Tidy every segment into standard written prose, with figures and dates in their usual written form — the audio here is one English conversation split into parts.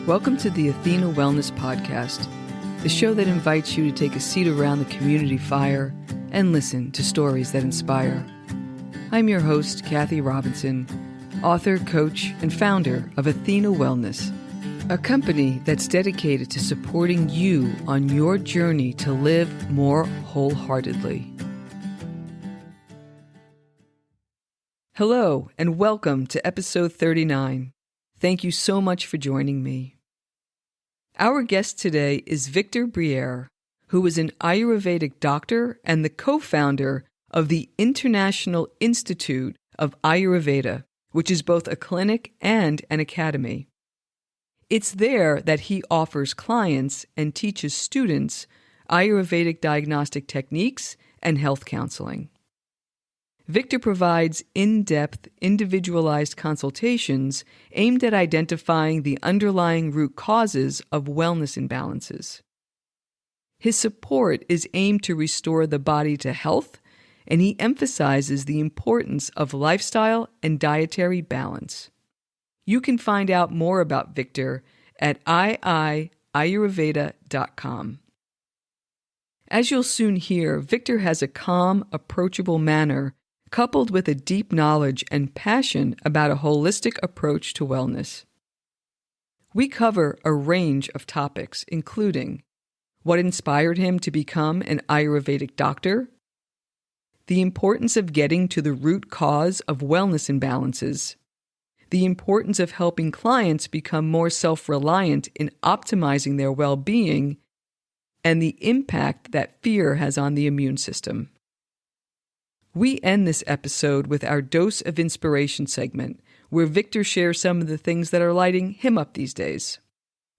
Welcome to the Athena Wellness Podcast, the show that invites you to take a seat around the community fire and listen to stories that inspire. I'm your host, Kathy Robinson, author, coach, and founder of Athena Wellness, a company that's dedicated to supporting you on your journey to live more wholeheartedly. Hello, and welcome to episode 39. Thank you so much for joining me. Our guest today is Victor Briere, who is an Ayurvedic doctor and the co-founder of the International Institute of Ayurveda, which is both a clinic and an academy. It's there that he offers clients and teaches students Ayurvedic diagnostic techniques and health counseling. Victor provides in-depth, individualized consultations aimed at identifying the underlying root causes of wellness imbalances. His support is aimed to restore the body to health, and he emphasizes the importance of lifestyle and dietary balance. You can find out more about Victor at iiayurveda.com. As you'll soon hear, Victor has a calm, approachable manner coupled with a deep knowledge and passion about a holistic approach to wellness. We cover a range of topics, including what inspired him to become an Ayurvedic doctor, the importance of getting to the root cause of wellness imbalances, the importance of helping clients become more self-reliant in optimizing their well-being, and the impact that fear has on the immune system. We end this episode with our Dose of Inspiration segment, where Victor shares some of the things that are lighting him up these days.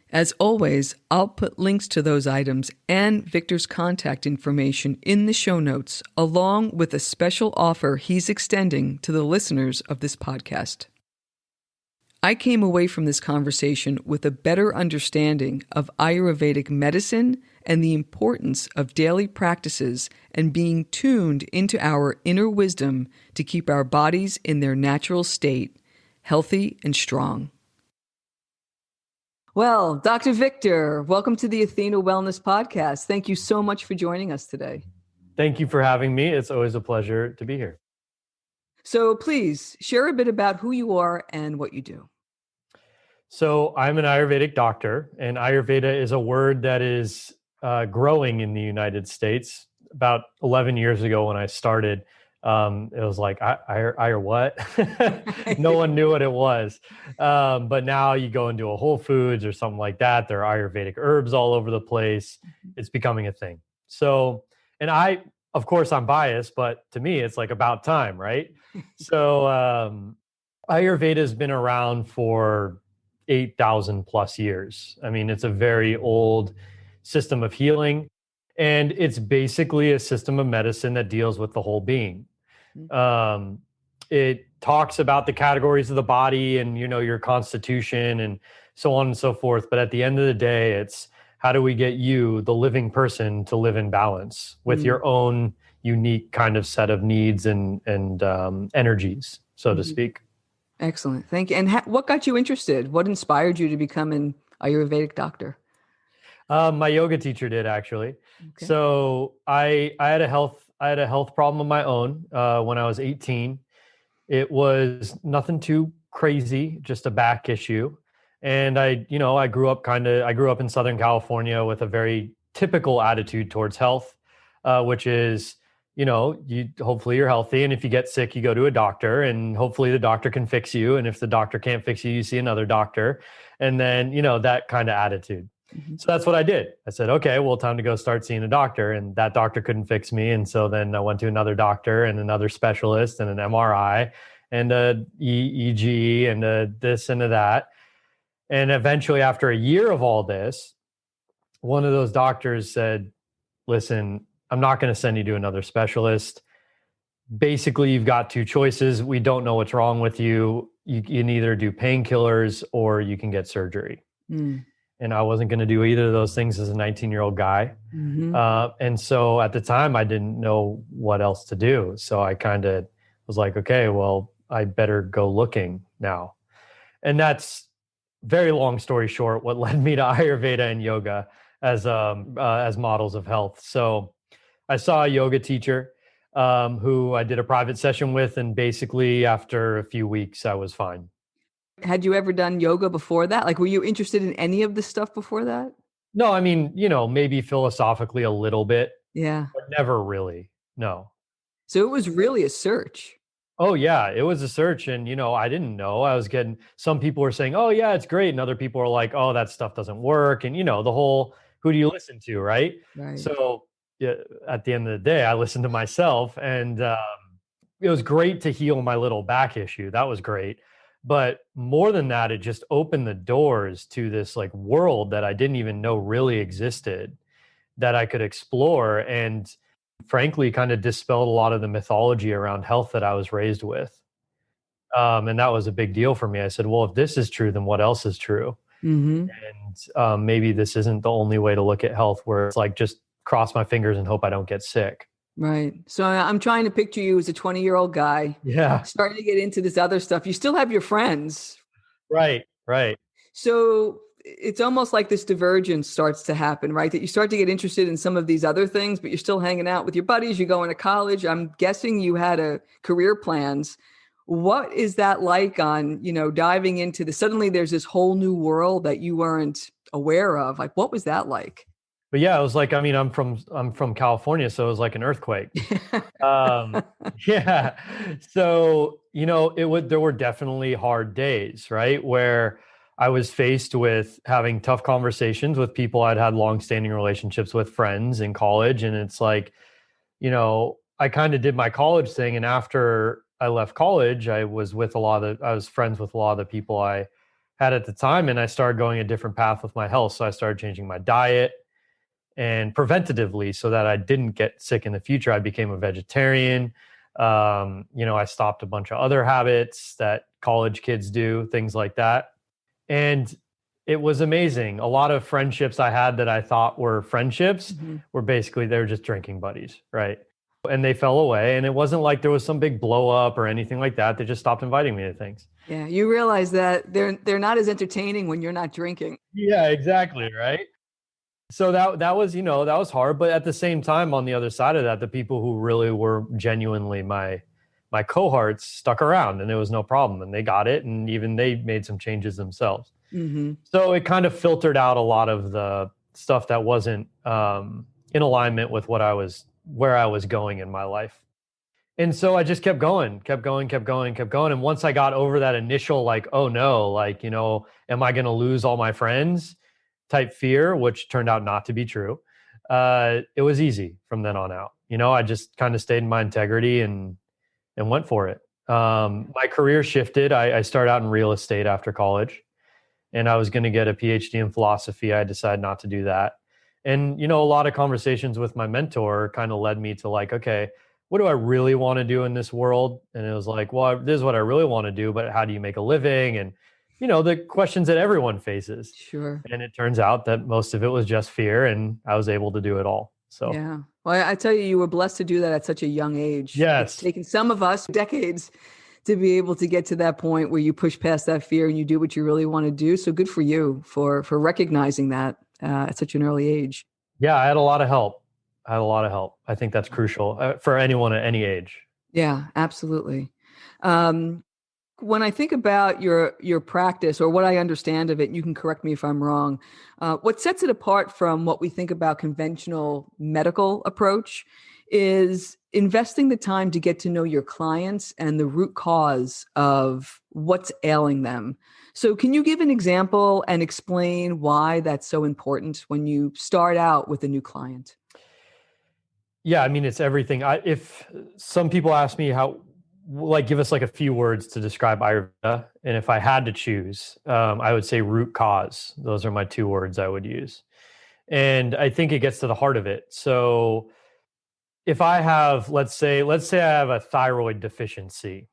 As always, I'll put links to those items and Victor's contact information in the show notes, along with a special offer he's extending to the listeners of this podcast. I came away from this conversation with a better understanding of Ayurvedic medicine and the importance of daily practices and being tuned into our inner wisdom to keep our bodies in their natural state, healthy and strong. Well, Dr. Victor, welcome to the Athena Wellness Podcast. Thank you so much for joining us today. Thank you for having me. It's always a pleasure to be here. So please share a bit about who you are and what you do. So I'm an Ayurvedic doctor, and Ayurveda is a word that is growing in the United States. About 11 years ago when I started, it was like, I what? No one knew what it was. But now you go into a Whole Foods or something like that, there are Ayurvedic herbs all over the place. It's becoming a thing. So, and of course I'm biased, but to me, it's like about time, right? So Ayurveda has been around for 8,000 plus years. I mean, it's a very old system of healing, and it's basically a system of medicine that deals with the whole being. It talks about the categories of the body and, your constitution and so on and so forth. But at the end of the day, it's how do we get you, the living person, to live in balance with your own unique kind of set of needs and energies, so to speak. Excellent. Thank you. And what got you interested? What inspired you to become an Ayurvedic doctor? My yoga teacher did, actually. Okay. So I had a health problem of my own when I was 18. It was nothing too crazy, just a back issue. And I grew up in Southern California with a very typical attitude towards health, which is, hopefully you're healthy. And if you get sick, you go to a doctor, and hopefully the doctor can fix you. And if the doctor can't fix you, you see another doctor. And then, that kind of attitude. Mm-hmm. So that's what I did. I said, okay, well, time to go start seeing a doctor. And that doctor couldn't fix me. And so then I went to another doctor and another specialist and an MRI and a EEG and a this and a that. And eventually, after a year of all this, one of those doctors said, listen, I'm not going to send you to another specialist. Basically, you've got two choices. We don't know what's wrong with you. You can either do painkillers or you can get surgery. And I wasn't going to do either of those things as a 19-year-old guy. Mm-hmm. And so at the time, I didn't know what else to do. So I kind of was like, okay, well, I better go looking now. And that's very long story short, what led me to Ayurveda and yoga as models of health. So I saw a yoga teacher who I did a private session with, and basically after a few weeks, I was fine. Had you ever done yoga before that? Like, were you interested in any of this stuff before that? No, I mean, maybe philosophically a little bit, Yeah. but never really. No. So it was really a search. Oh yeah, it was a search, and I didn't know. I was getting some people were saying, "Oh yeah, it's great," and other people were like, "Oh, that stuff doesn't work," and the whole who do you listen to, right? Right. So yeah, at the end of the day, I listened to myself, and it was great to heal my little back issue. That was great, but more than that, it just opened the doors to this like world that I didn't even know really existed that I could explore, and frankly kind of dispelled a lot of the mythology around health that I was raised with. And that was a big deal for me. I said, well, if this is true, then what else is true? Mm-hmm. And maybe this isn't the only way to look at health, where it's like just cross my fingers and hope I don't get sick. Right. So I'm trying to picture you as a 20-year-old guy Yeah. starting to get into this other stuff. You still have your friends. Right. Right. So it's almost like this divergence starts to happen, right? That you start to get interested in some of these other things, but you're still hanging out with your buddies. You're going to college. I'm guessing you had a career plans. What is that like on, diving into suddenly there's this whole new world that you weren't aware of? Like, what was that like? But yeah, it was like, I mean, I'm from California, so it was like an earthquake. Um, yeah. So, there were definitely hard days, right? Where I was faced with having tough conversations with people I'd had longstanding relationships with, friends in college. And it's like, I kind of did my college thing. And after I left college, I was friends with a lot of the people I had at the time. And I started going a different path with my health. So I started changing my diet, and preventatively, so that I didn't get sick in the future, I became a vegetarian. I stopped a bunch of other habits that college kids do, things like that. And it was amazing. A lot of friendships I had that I thought were friendships Mhm. were basically, they were just drinking buddies, right? And they fell away. And it wasn't like there was some big blow up or anything like that. They just stopped inviting me to things. Yeah, you realize that they're not as entertaining when you're not drinking. Yeah, exactly. Right. So that was, that was hard, but at the same time, on the other side of that, the people who really were genuinely my cohorts stuck around, and it was no problem, and they got it, and even they made some changes themselves. Mm-hmm. So it kind of filtered out a lot of the stuff that wasn't in alignment with where I was going in my life. And so I just kept going, kept going, kept going, kept going. And once I got over that initial, like, oh no, like, am I going to lose all my friends type fear, which turned out not to be true, it was easy from then on out. I just kind of stayed in my integrity and went for it. My career shifted. I started out in real estate after college, and I was going to get a PhD in philosophy. I decided not to do that. And, a lot of conversations with my mentor kind of led me to like, okay, what do I really want to do in this world? And it was like, well, this is what I really want to do, but how do you make a living? And, the questions that everyone faces. Sure. And it turns out that most of it was just fear, and I was able to do it all. So, Yeah. Well, I tell you, you were blessed to do that at such a young age. It's yes. taken some of us decades to be able to get to that point where you push past that fear and you do what you really want to do. So good for you for recognizing that at such an early age. Yeah, I had a lot of help. I think that's crucial for anyone at any age. Yeah, absolutely. When I think about your practice, or what I understand of it, you can correct me if I'm wrong. What sets it apart from what we think about conventional medical approach is investing the time to get to know your clients and the root cause of what's ailing them. So can you give an example and explain why that's so important when you start out with a new client? Yeah, I mean, it's everything. If some people ask me like, give us like a few words to describe Ayurveda, and if I had to choose, I would say root cause. Those are my two words I would use, and I think it gets to the heart of it. So, if I have, let's say I have a thyroid deficiency,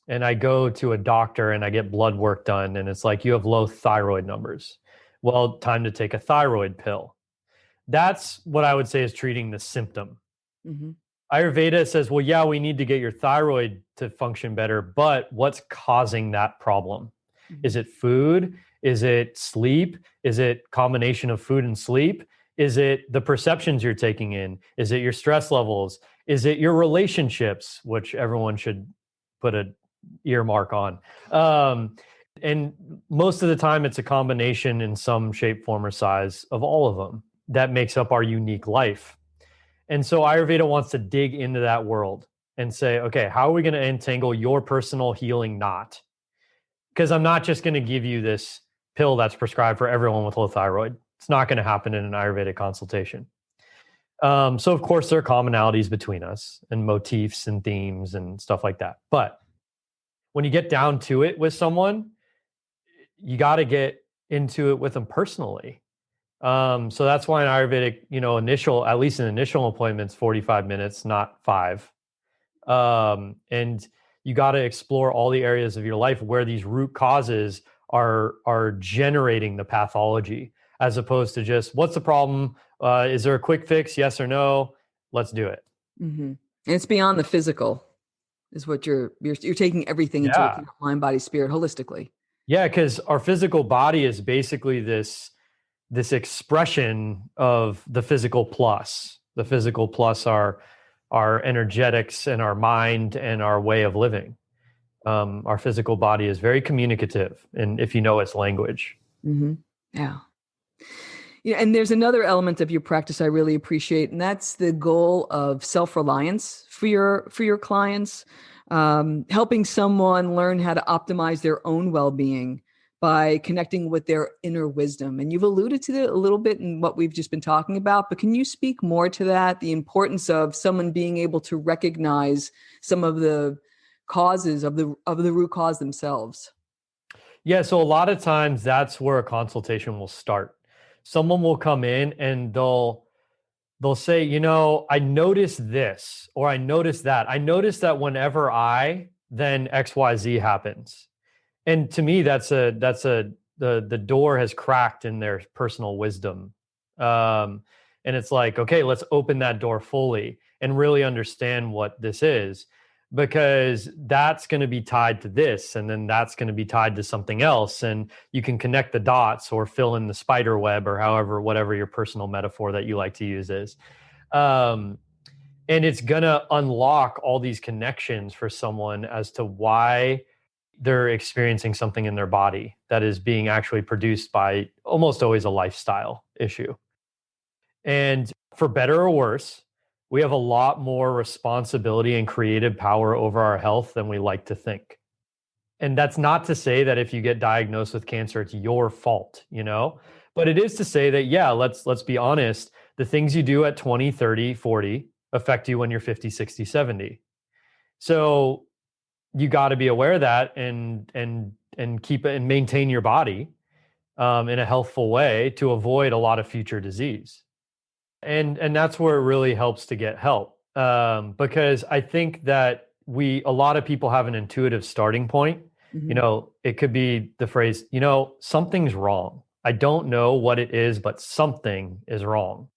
and I go to a doctor and I get blood work done, and it's like, you have low thyroid numbers. Well, time to take a thyroid pill. That's what I would say is treating the symptom. Mm-hmm. Ayurveda says, well, yeah, we need to get your thyroid to function better, but what's causing that problem? Mm-hmm. Is it food? Is it sleep? Is it combination of food and sleep? Is it the perceptions you're taking in? Is it your stress levels? Is it your relationships, which everyone should put a earmark on? And most of the time, it's a combination in some shape, form, or size of all of them that makes up our unique life. And so Ayurveda wants to dig into that world and say, okay, how are we going to entangle your personal healing knot? Because I'm not just going to give you this pill that's prescribed for everyone with low thyroid. It's not going to happen in an Ayurvedic consultation. So, of course, there are commonalities between us and motifs and themes and stuff like that. But when you get down to it with someone, you got to get into it with them personally. So that's why an Ayurvedic, at least in initial appointments, 45 minutes, not 5. And you got to explore all the areas of your life where these root causes are generating the pathology, as opposed to just, what's the problem? Is there a quick fix? Yes or no? Let's do it. Mm-hmm. And it's beyond the physical, is what you're taking everything into account, mind, body, spirit, holistically. Yeah, because our physical body is basically this expression of the physical plus. The physical plus are our energetics and our mind and our way of living. Our physical body is very communicative, and if you know its language. Mm-hmm. Yeah. And there's another element of your practice I really appreciate, and that's the goal of self-reliance for your clients, helping someone learn how to optimize their own well-being by connecting with their inner wisdom. And you've alluded to it a little bit in what we've just been talking about, but can you speak more to that, the importance of someone being able to recognize some of the causes of the root cause themselves? Yeah, so a lot of times that's where a consultation will start. Someone will come in and they'll say, I noticed this, or I noticed that. I noticed that whenever then XYZ happens. And to me, the door has cracked in their personal wisdom. And it's like, okay, let's open that door fully and really understand what this is, because that's going to be tied to this, and then that's going to be tied to something else. And you can connect the dots or fill in the spider web, or whatever your personal metaphor that you like to use is. And it's going to unlock all these connections for someone as to why they're experiencing something in their body that is being actually produced by almost always a lifestyle issue. And for better or worse, we have a lot more responsibility and creative power over our health than we like to think. And that's not to say that if you get diagnosed with cancer, it's your fault, but it is to say that, yeah, let's be honest. The things you do at 20, 30, 40 affect you when you're 50, 60, 70. So you got to be aware of that and keep it and maintain your body in a healthful way to avoid a lot of future disease. And that's where it really helps to get help, because I think that a lot of people have an intuitive starting point. Mm-hmm. It could be the phrase, something's wrong. I don't know what it is, but something is wrong.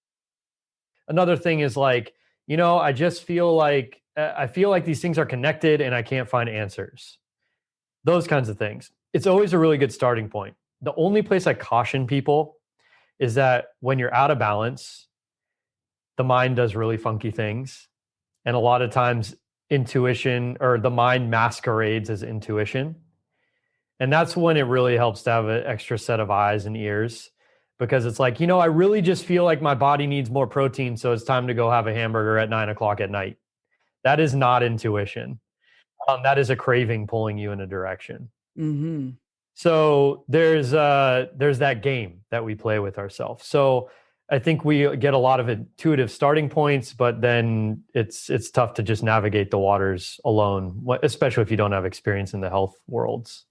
Another thing is like, I just feel like these things are connected and I can't find answers. Those kinds of things. It's always a really good starting point. The only place I caution people is that when you're out of balance, the mind does really funky things. And a lot of times intuition, or the mind, masquerades as intuition. And that's when it really helps to have an extra set of eyes and ears, because it's like, I really just feel like my body needs more protein, so it's time to go have a hamburger at 9:00 at night. That is not intuition. That is a craving pulling you in a direction. Mm-hmm. So there's that game that we play with ourselves. So I think we get a lot of intuitive starting points, but then it's tough to just navigate the waters alone, especially if you don't have experience in the health worlds.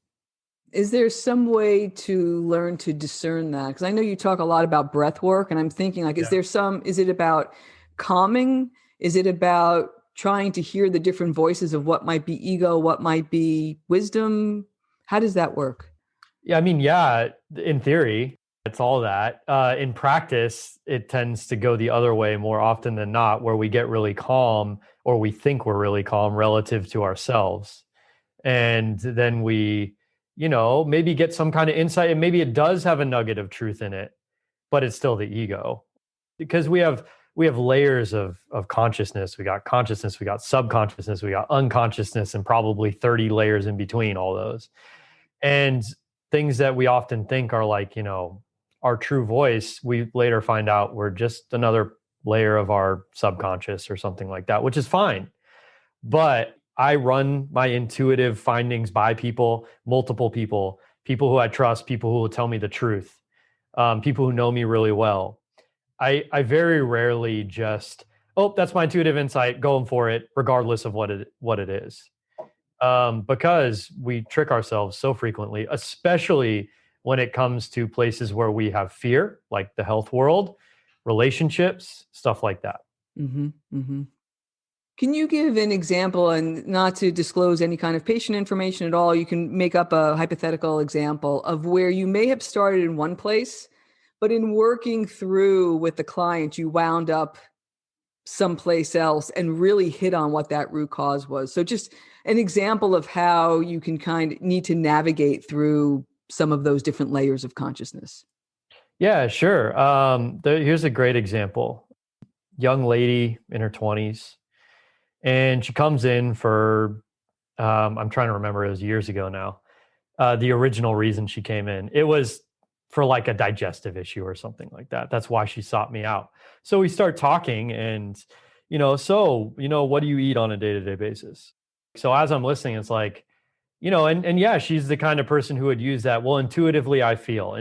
Is there some way to learn to discern that? Because I know you talk a lot about breath work, and I'm thinking like, is it about calming? Is it about trying to hear the different voices of what might be ego, what might be wisdom? How does that work? Yeah, in theory, it's all that. In practice, it tends to go the other way more often than not, where we get really calm, or we think we're really calm relative to ourselves. And then we maybe get some kind of insight, and maybe it does have a nugget of truth in it, but it's still the ego. Because we have layers of consciousness. We got consciousness, we got subconsciousness, we got unconsciousness, and probably 30 layers in between all those. And things that we often think are like, our true voice, we later find out we're just another layer of our subconscious or something like that, which is fine. But I run my intuitive findings by people, multiple people who I trust, people who will tell me the truth, people who know me really well. I very rarely just, that's my intuitive insight, going for it, regardless of what it is. Because we trick ourselves so frequently, especially when it comes to places where we have fear, like the health world, relationships, stuff like that. Mm-hmm, mm-hmm. Can you give an example, and not to disclose any kind of patient information at all, you can make up a hypothetical example of where you may have started in one place, but in working through with the client, you wound up someplace else and really hit on what that root cause was. So just an example of how you can kind of need to navigate through some of those different layers of consciousness. Yeah, sure. Here's a great example. Young lady in her 20s. And she comes in for, I'm trying to remember, it was years ago now, the original reason she came in. It was for like a digestive issue or something like that. That's why she sought me out. So we start talking and, what do you eat on a day-to-day basis? So as I'm listening, it's like, and yeah, she's the kind of person who would use that. Well, intuitively I feel.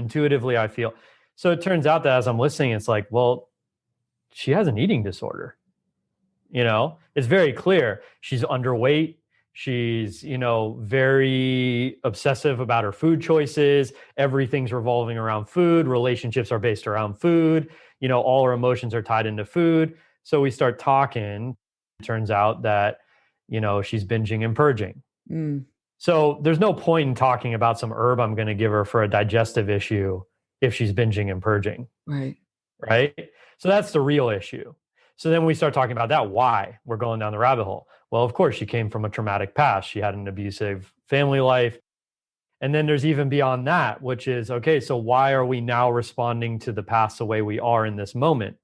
So it turns out that as I'm listening, it's like, well, she has an eating disorder. It's very clear. She's underweight. She's, very obsessive about her food choices. Everything's revolving around food. Relationships are based around food. All her emotions are tied into food. So we start talking. It turns out that, she's binging and purging. Mm. So there's no point in talking about some herb I'm going to give her for a digestive issue if she's binging and purging. Right. Right. So that's the real issue. So then we start talking about that. Why? We're going down the rabbit hole. Well, of course, she came from a traumatic past. She had an abusive family life. And then there's even beyond that, which is, okay, so why are we now responding to the past the way we are in this moment?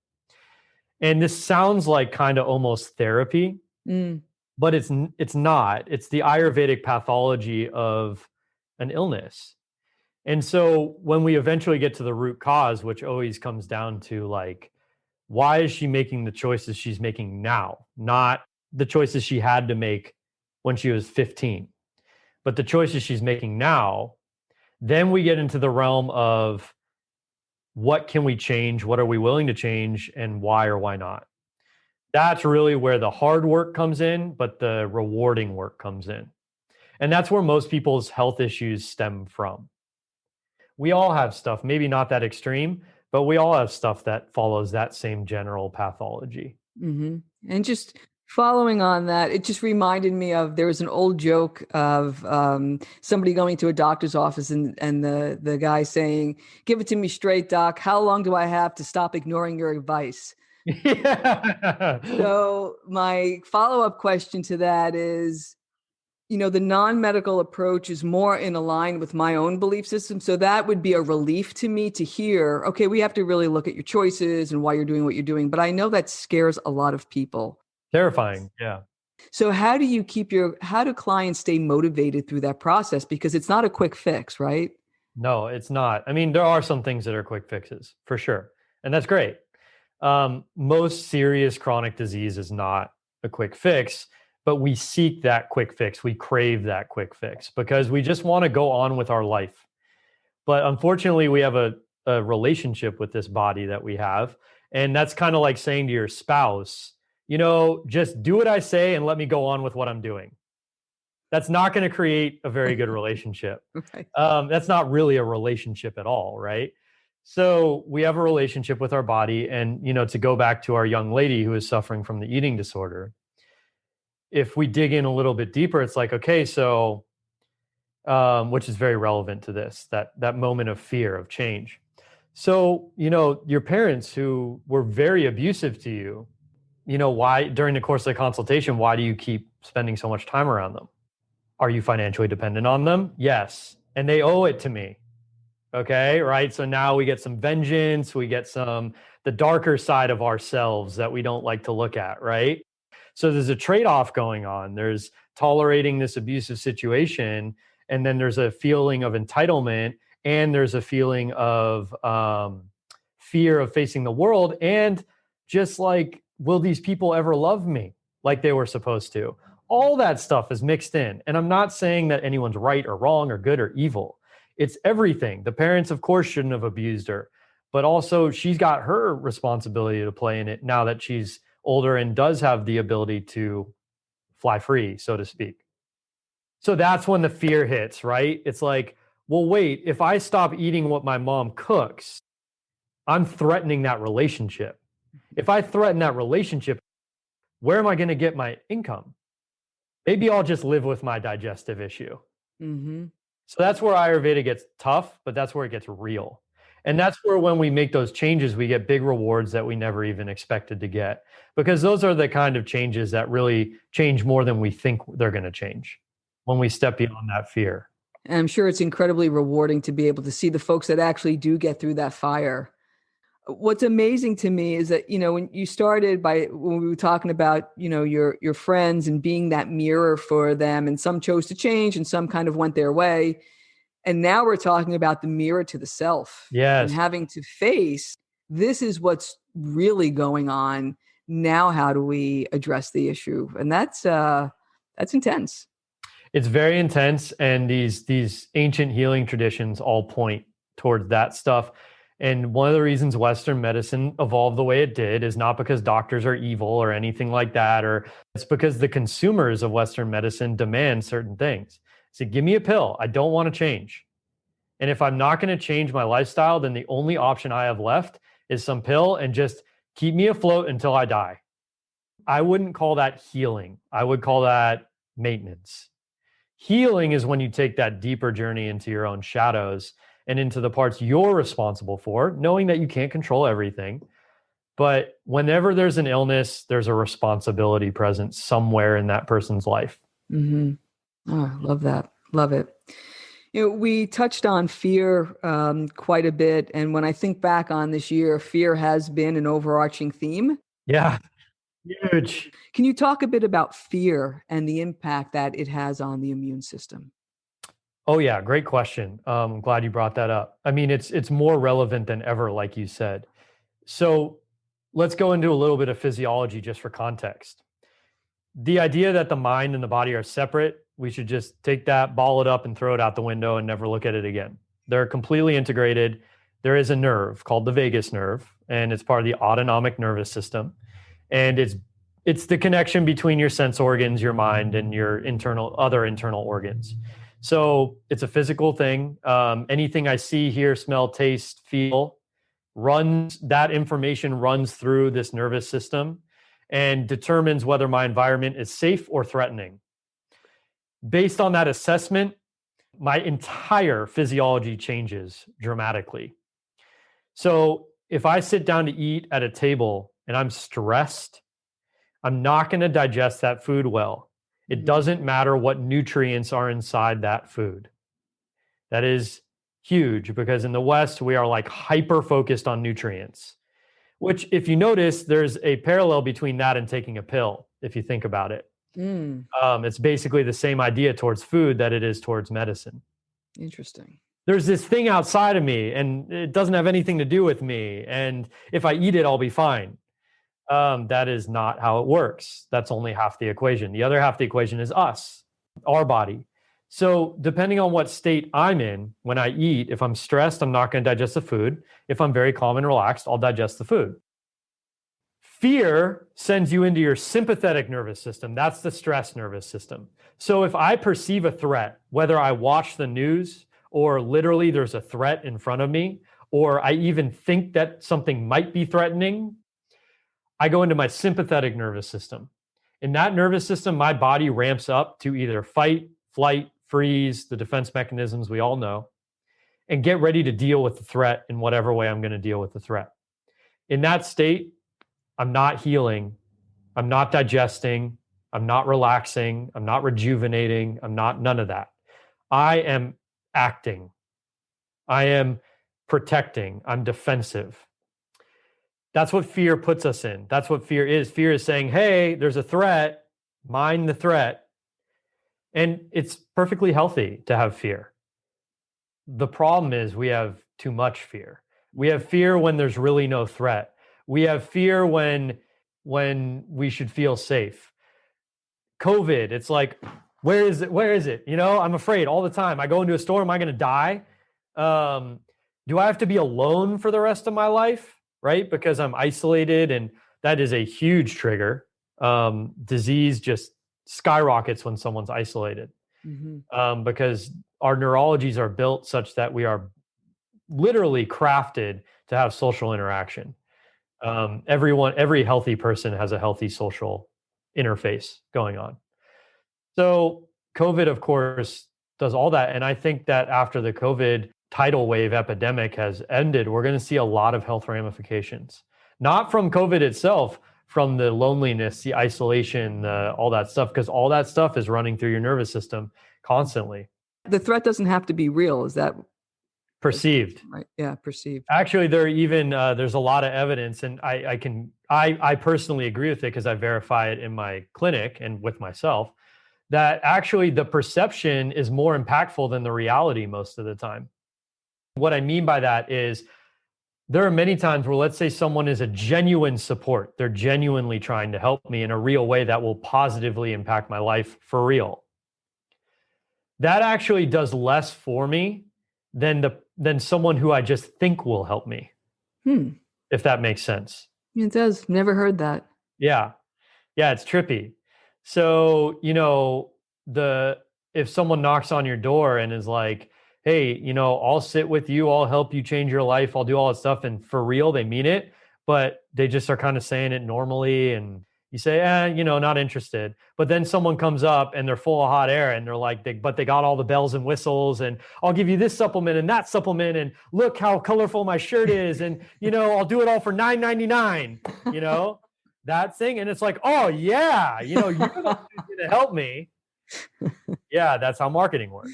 And this sounds like kind of almost therapy, but it's not. It's the Ayurvedic pathology of an illness. And so when we eventually get to the root cause, which always comes down to like, why is she making the choices she's making now? Not the choices she had to make when she was 15, but the choices she's making now. Then we get into the realm of what can we change? What are we willing to change? And why or why not? That's really where the hard work comes in, but the rewarding work comes in. And that's where most people's health issues stem from. We all have stuff, maybe not that extreme, but we all have stuff that follows that same general pathology. Mm-hmm. And just following on that, it just reminded me of, there was an old joke of somebody going to a doctor's office and the guy saying, "Give it to me straight, doc. How long do I have to stop ignoring your advice?" Yeah. So my follow-up question to that is, the non-medical approach is more in line with my own belief system. So that would be a relief to me to hear, okay, we have to really look at your choices and why you're doing what you're doing. But I know that scares a lot of people. Terrifying. Yeah. So how do clients stay motivated through that process? Because it's not a quick fix, right? No, it's not. I mean, there are some things that are quick fixes for sure. And that's great. Most serious chronic disease is not a quick fix, but we seek that quick fix. We crave that quick fix because we just want to go on with our life. But unfortunately, we have a relationship with this body that we have. And that's kind of like saying to your spouse, just do what I say and let me go on with what I'm doing. That's not going to create a very good relationship. Right. That's not really a relationship at all, right? So we have a relationship with our body. And, to go back to our young lady who is suffering from the eating disorder, if we dig in a little bit deeper, it's like, okay, so, which is very relevant to this, that moment of fear of change. So, your parents who were very abusive to you, why, during the course of the consultation, why do you keep spending so much time around them? Are you financially dependent on them? Yes. and they owe it to me. Okay, right? So now we get some vengeance, we get the darker side of ourselves that we don't like to look at, right? So there's a trade-off going on. There's tolerating this abusive situation, and then there's a feeling of entitlement, and there's a feeling of fear of facing the world, and just like, will these people ever love me like they were supposed to? All that stuff is mixed in. And I'm not saying that anyone's right or wrong or good or evil. It's everything. The parents, of course, shouldn't have abused her, but also she's got her responsibility to play in it now that she's older and does have the ability to fly free, so to speak. So that's when the fear hits, right? It's like, well, wait, if I stop eating what my mom cooks, I'm threatening that relationship. If I threaten that relationship, where am I going to get my income? Maybe I'll just live with my digestive issue. Mm-hmm. So that's where Ayurveda gets tough, but that's where it gets real. And that's where when we make those changes, we get big rewards that we never even expected to get, because those are the kind of changes that really change more than we think they're going to change when we step beyond that fear. And I'm sure it's incredibly rewarding to be able to see the folks that actually do get through that fire. What's amazing to me is that, when you started when we were talking about, your friends and being that mirror for them, and some chose to change and some kind of went their way. And now we're talking about the mirror to the self. Yes. And having to face, this is what's really going on. Now, how do we address the issue? And that's intense. It's very intense. And these ancient healing traditions all point towards that stuff. And one of the reasons Western medicine evolved the way it did is not because doctors are evil or anything like that, or it's because the consumers of Western medicine demand certain things. So give me a pill. I don't want to change. And if I'm not going to change my lifestyle, then the only option I have left is some pill and just keep me afloat until I die. I wouldn't call that healing. I would call that maintenance. Healing is when you take that deeper journey into your own shadows and into the parts you're responsible for, knowing that you can't control everything. But whenever there's an illness, there's a responsibility present somewhere in that person's life. Mm-hmm. Oh, I love that. Love it. We touched on fear quite a bit. And when I think back on this year, fear has been an overarching theme. Yeah, huge. Can you talk a bit about fear and the impact that it has on the immune system? Oh yeah, great question. I'm glad you brought that up. I mean, it's more relevant than ever, like you said. So let's go into a little bit of physiology just for context. The idea that the mind and the body are separate, we should just take that, ball it up, and throw it out the window and never look at it again. They're completely integrated. There is a nerve called the vagus nerve, and it's part of the autonomic nervous system. And it's the connection between your sense organs, your mind, and your other internal organs. So it's a physical thing. Anything I see, hear, smell, taste, feel, that information runs through this nervous system and determines whether my environment is safe or threatening. Based on that assessment, my entire physiology changes dramatically. So if I sit down to eat at a table and I'm stressed, I'm not going to digest that food well. It doesn't matter what nutrients are inside that food. That is huge, because in the West, we are like hyper focused on nutrients, which, if you notice, there's a parallel between that and taking a pill, if you think about it. It's basically the same idea towards food that it is towards medicine. Interesting. There's this thing outside of me and it doesn't have anything to do with me. And if I eat it, I'll be fine. That is not how it works. That's only half the equation. The other half of the equation is us, our body. So depending on what state I'm in when I eat, if I'm stressed, I'm not going to digest the food. If I'm very calm and relaxed, I'll digest the food. Fear sends you into your sympathetic nervous system. That's the stress nervous system. So if I perceive a threat, whether I watch the news or literally there's a threat in front of me, or I even think that something might be threatening, I go into my sympathetic nervous system. In that nervous system, my body ramps up to either fight, flight, freeze, the defense mechanisms we all know, and get ready to deal with the threat in whatever way I'm going to deal with the threat. In that state, I'm not healing, I'm not digesting, I'm not relaxing, I'm not rejuvenating, I'm not none of that. I am acting. I am protecting. I'm defensive. That's what fear puts us in. That's what fear is. Fear is saying, hey, there's a threat, mind the threat. And it's perfectly healthy to have fear. The problem is we have too much fear. We have fear when there's really no threat. We have fear when we should feel safe. COVID, it's like, where is it? Where is it? I'm afraid all the time. I go into a store, am I going to die? Do I have to be alone for the rest of my life? Right? Because I'm isolated, and that is a huge trigger. Disease just skyrockets when someone's isolated. Because our neurologies are built such that we are literally crafted to have social interaction. Every healthy person has a healthy social interface going on. So COVID, of course, does all that. And I think that after the COVID tidal wave epidemic has ended, we're going to see a lot of health ramifications, not from COVID itself, from the loneliness, the isolation, all that stuff, because all that stuff is running through your nervous system constantly. The threat doesn't have to be real. Is that perceived? Right. Yeah, perceived. Actually, there's a lot of evidence, and I personally agree with it because I verify it in my clinic and with myself, that actually the perception is more impactful than the reality most of the time. What I mean by that is there are many times where, let's say someone is a genuine support. They're genuinely trying to help me in a real way that will positively impact my life for real. That actually does less for me than someone who I just think will help me. If that makes sense. It does. Never heard that. Yeah. Yeah, it's trippy. So, if someone knocks on your door and is like, hey, I'll sit with you, I'll help you change your life, I'll do all that stuff, and for real, they mean it, but they just are kind of saying it normally, and you say, not interested. But then someone comes up and they're full of hot air and they're like, they got all the bells and whistles, and I'll give you this supplement and that supplement, and look how colorful my shirt is, and I'll do it all for $9.99, that thing. And it's like, oh yeah, you're the one who's gonna help me. Yeah, that's how marketing works.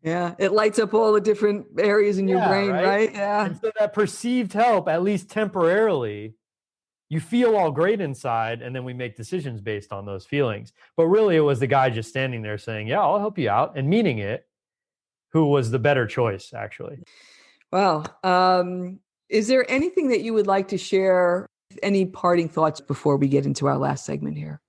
Yeah, it lights up all the different areas in your brain, right? Yeah. And so that perceived help, at least temporarily, you feel all great inside, and then we make decisions based on those feelings. But really, it was the guy just standing there saying, yeah, I'll help you out, and meaning it, who was the better choice, actually. Wow. Is there anything that you would like to share? Any parting thoughts before we get into our last segment here?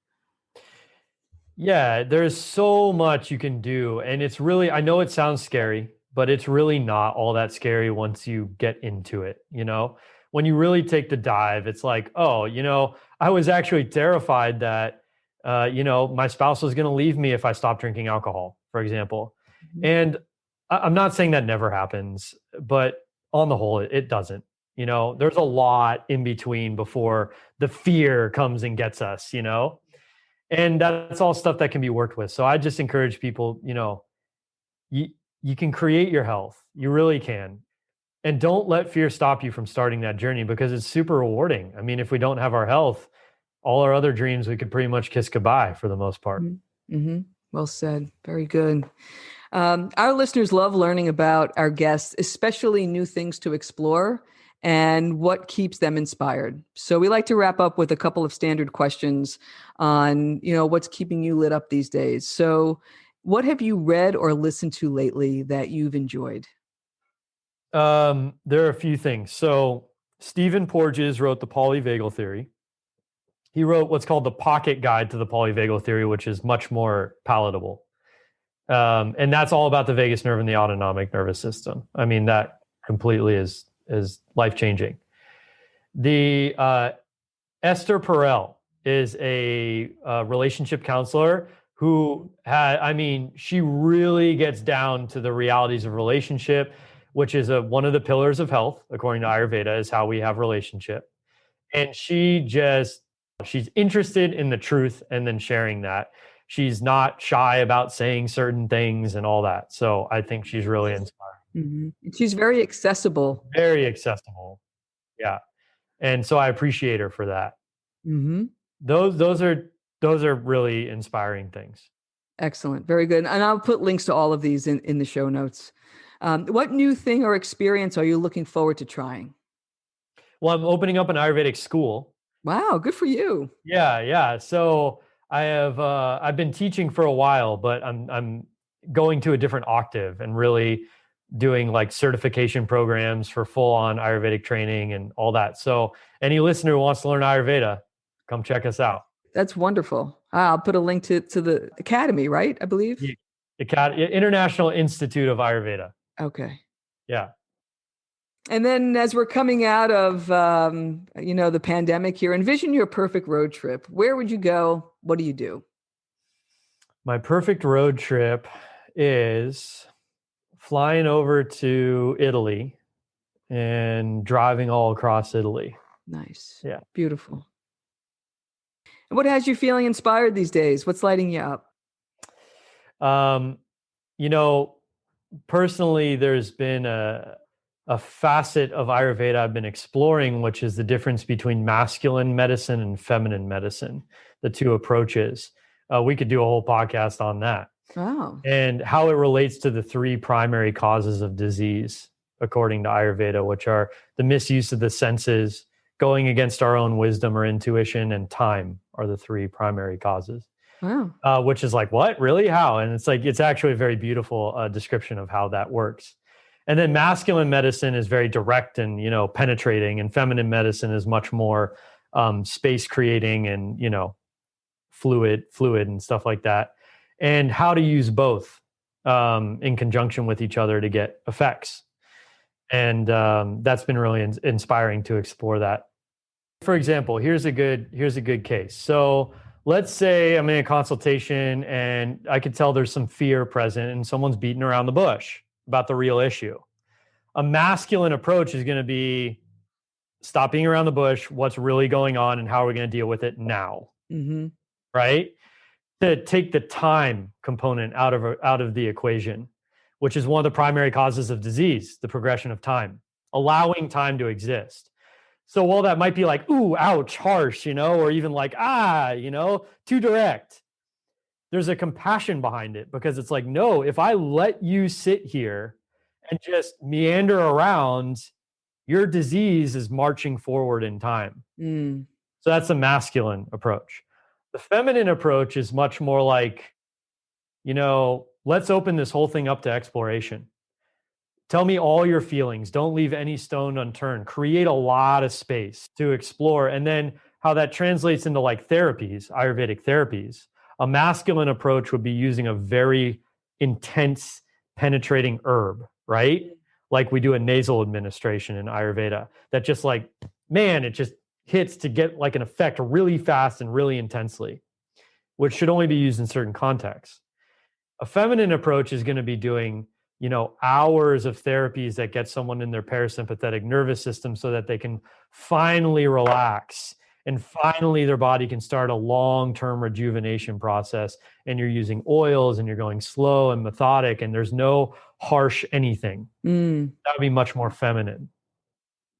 Yeah, there's so much you can do. And it's really, I know it sounds scary, but it's really not all that scary once you get into it. When you really take the dive, it's like, oh, I was actually terrified that, my spouse was going to leave me if I stopped drinking alcohol, for example. And I'm not saying that never happens, but on the whole, it doesn't. There's a lot in between before the fear comes and gets us, and that's all stuff that can be worked with. So I just encourage people, you can create your health. You really can. And don't let fear stop you from starting that journey, because it's super rewarding. I mean, if we don't have our health, all our other dreams, we could pretty much kiss goodbye for the most part. Mm-hmm. Well said. Very good. Our listeners love learning about our guests, especially new things to explore and what keeps them inspired. So we like to wrap up with a couple of standard questions on, what's keeping you lit up these days. So what have you read or listened to lately that you've enjoyed? There are a few things. So Stephen Porges wrote the polyvagal theory. He wrote what's called the pocket guide to the polyvagal theory, which is much more palatable. And that's all about the vagus nerve and the autonomic nervous system. I mean, that completely is life-changing. The Esther Perel is a relationship counselor who she really gets down to the realities of relationship, which is one of the pillars of health, according to Ayurveda, is how we have relationship. And she's interested in the truth and then sharing that. She's not shy about saying certain things and all that. So I think she's really inspiring. Mm-hmm. She's very accessible. Very accessible. Yeah. And so I appreciate her for that. Mm-hmm. Those are really inspiring things. Excellent. Very good. And I'll put links to all of these in the show notes. What new thing or experience are you looking forward to trying? Well, I'm opening up an Ayurvedic school. Wow, good for you. Yeah. So I've been teaching for a while, but I'm going to a different octave and really doing like certification programs for full on Ayurvedic training and all that. So any listener who wants to learn Ayurveda, come check us out. That's wonderful. I'll put a link to the academy, right? I believe. The International Institute of Ayurveda. Okay. Yeah. And then as we're coming out of the pandemic here, envision your perfect road trip. Where would you go? What do you do? My perfect road trip is flying over to Italy and driving all across Italy. Nice. Yeah. Beautiful. And what has you feeling inspired these days? What's lighting you up? You know, personally, there's been a facet of Ayurveda I've been exploring, which is the difference between masculine medicine and feminine medicine, the two approaches. We could do a whole podcast on that. Oh. And how it relates to the three primary causes of disease, according to Ayurveda, which are the misuse of the senses, going against our own wisdom or intuition, and time are the three primary causes. Wow. Which is like, what? Really? How? And it's like, it's actually a very beautiful description of how that works. And then masculine medicine is very direct and, penetrating, and feminine medicine is much more space creating and, fluid and stuff like that. And how to use both in conjunction with each other to get effects. And that's been really inspiring to explore that. For example, here's a good case. So let's say I'm in a consultation and I could tell there's some fear present and someone's beating around the bush about the real issue. A masculine approach is going to be stop beating around the bush. What's really going on and how are we going to deal with it now? Mm-hmm. Right? To take the time component out of the equation, which is one of the primary causes of disease, the progression of time, allowing time to exist. So while that might be like, ooh, ouch, harsh, or even like, too direct, there's a compassion behind it, because it's like, no, if I let you sit here and just meander around, your disease is marching forward in time. Mm. So that's the masculine approach. The feminine approach is much more like, let's open this whole thing up to exploration. Tell me all your feelings. Don't leave any stone unturned. Create a lot of space to explore. And then how that translates into like therapies, Ayurvedic therapies. A masculine approach would be using a very intense, penetrating herb, right? Like we do a nasal administration in Ayurveda that just like, man, it just hits to get like an effect really fast and really intensely, which should only be used in certain contexts. A feminine approach is going to be doing, hours of therapies that get someone in their parasympathetic nervous system so that they can finally relax and finally their body can start a long-term rejuvenation process. And you're using oils and you're going slow and methodic and there's no harsh anything. Mm. That would be much more feminine.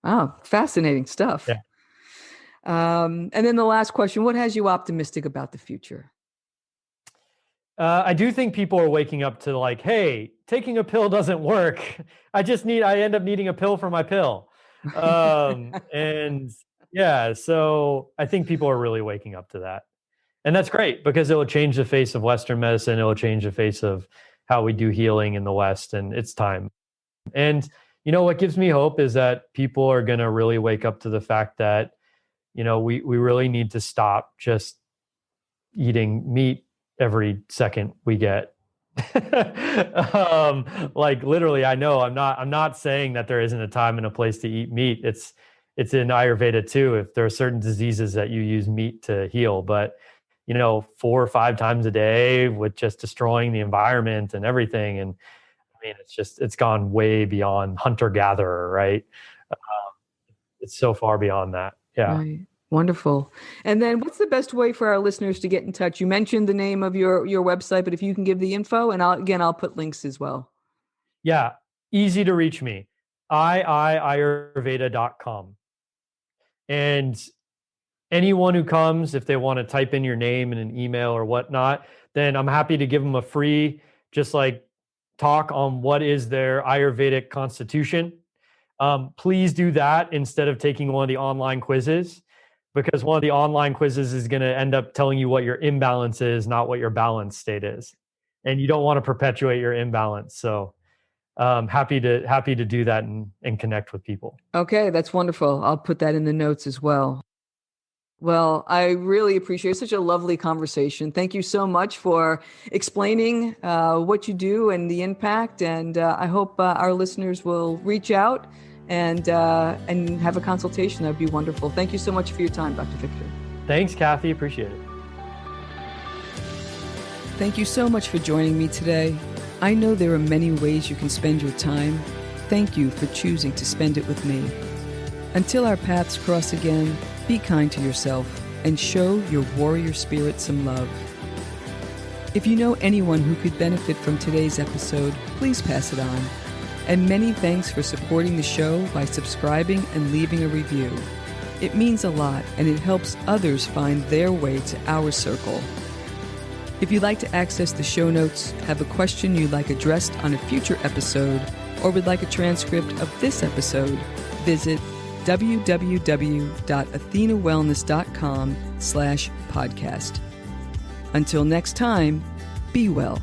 Oh, fascinating stuff. Yeah. And then the last question, what has you optimistic about the future? I do think people are waking up to like, hey, taking a pill doesn't work. I end up needing a pill for my pill. And yeah, so I think people are really waking up to that. And that's great because it will change the face of Western medicine. It will change the face of how we do healing in the West, and it's time. And, what gives me hope is that people are going to really wake up to the fact that, we really need to stop just eating meat every second we get. Like literally, I know I'm not saying that there isn't a time and a place to eat meat. It's in Ayurveda too. If there are certain diseases that you use meat to heal, but 4 or 5 times a day with just destroying the environment and everything. And I mean, it's gone way beyond hunter-gatherer, right? It's so far beyond that. Yeah. Right. Wonderful. And then what's the best way for our listeners to get in touch? You mentioned the name of your website, but if you can give the info, and I'll put links as well. Yeah. Easy to reach me. Ayurveda.com. And anyone who comes, if they want to type in your name in an email or whatnot, then I'm happy to give them a free, just like talk on what is their Ayurvedic constitution, please do that instead of taking one of the online quizzes, because one of the online quizzes is going to end up telling you what your imbalance is, not what your balance state is. And you don't want to perpetuate your imbalance. So happy to do that and connect with people. Okay, that's wonderful. I'll put that in the notes as well. Well, I really appreciate such a lovely conversation. Thank you so much for explaining what you do and the impact. And I hope our listeners will reach out and have a consultation. That'd be wonderful. Thank you so much for your time, Dr. Victor. Thanks, Kathy. Appreciate it. Thank you so much for joining me today. I know there are many ways you can spend your time. Thank you for choosing to spend it with me. Until our paths cross again, be kind to yourself and show your warrior spirit some love. If you know anyone who could benefit from today's episode, please pass it on. And many thanks for supporting the show by subscribing and leaving a review. It means a lot, and it helps others find their way to our circle. If you'd like to access the show notes, have a question you'd like addressed on a future episode, or would like a transcript of this episode, visit www.athenawellness.com/podcast. Until next time, be well.